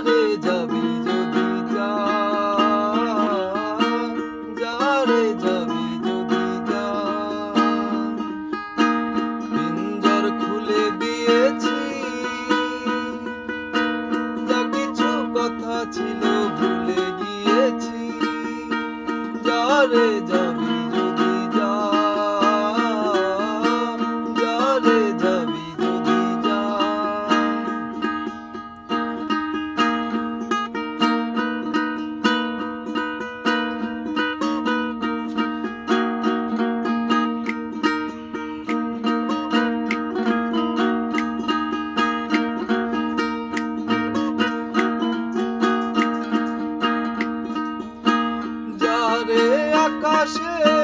রে যাবি যদি যা, যা রে যাবি যদি যা। পিঞ্জর খুলে দিয়েছি, যা কিছু কথা ছিল ভুলে গিয়েছি। যা রে যাবি যদি যা, যা রে যাবি যদি যা। যা রে আকাশে